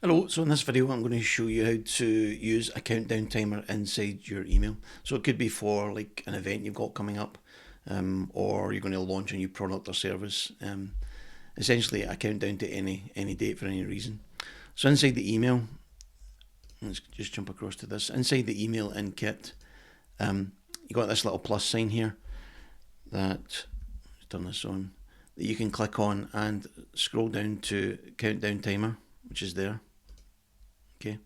Hello, so in this video I'm going to show you how to use a countdown timer inside your email. So it could be for like an event you've got coming up, or you're going to launch a new product or service. Essentially a countdown to any date for any reason. So inside the email, let's just jump across to this. Inside the email in Kit, you got this little plus sign here that, let's turn this on, that you can click on and scroll down to countdown timer, which is there. Okay.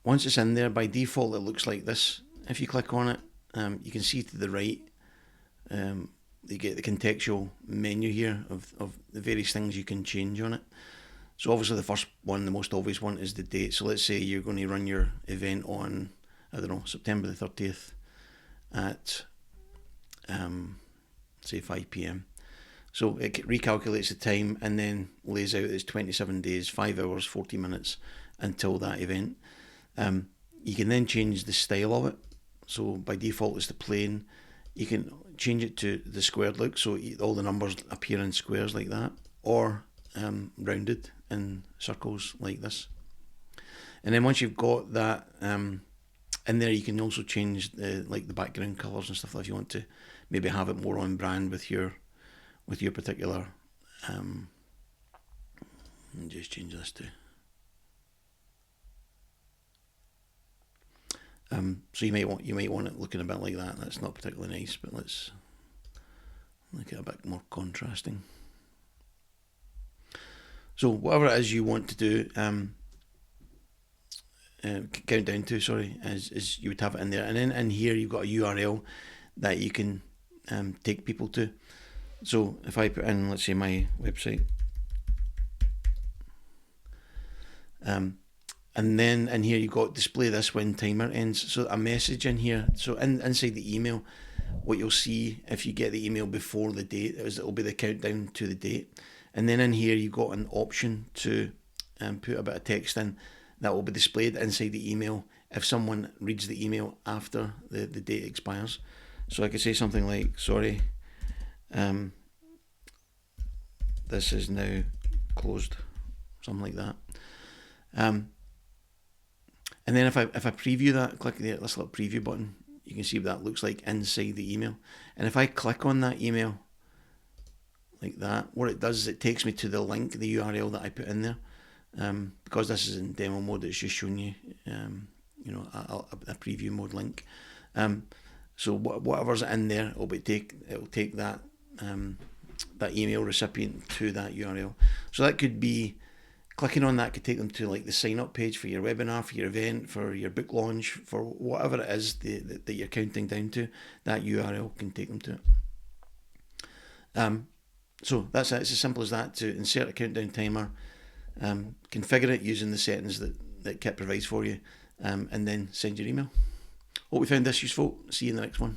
Once it's in there, by default it looks like this. If you click on it, you can see to the right, you get the contextual menu here of the various things you can change on it. So obviously the first one, the most obvious one, is the date. So let's say you're going to run your event on, I don't know, September the 30th at say 5 PM. So it recalculates the time and then lays out it's 27 days, 5 hours, 40 minutes until that event. You can then change the style of it. So by default it's the plain. You can change it to the squared look, so all the numbers appear in squares like that, or rounded in circles like this. And then once you've got that in there, you can also change the background colours and stuff if you want to maybe have it more on brand with your particular. Just change this to. So you might want it looking a bit like that. That's not particularly nice, but let's make it a bit more contrasting. So whatever it is you want to do, count down to, is you would have it in there, and then in here you've got a URL that you can take people to. So if I put in, let's say, my website, and then in here you've got display this when timer ends. So a message in here. So inside the email, what you'll see if you get the email before the date is it'll be the countdown to the date. And then in here you've got an option to put a bit of text in that will be displayed inside the email if someone reads the email after the date expires. So I could say something like, sorry, this is now closed, something like that. And then if I preview that, click this little preview button, you can see what that looks like inside the email. And if I click on that email like that, what it does is it takes me to the link, the URL that I put in there. Because this is in demo mode, it's just showing you, a preview mode link. So whatever's in there, it'll take that that email recipient to that URL. So that could be, clicking on that could take them to like the sign up page for your webinar, for your event, for your book launch, for whatever it is that you're counting down to. That URL can take them to it. So that's it. It's as simple as that, to insert a countdown timer, configure it using the settings that Kit provides for you, and then send your email. Hope you found this useful. See you in the next one.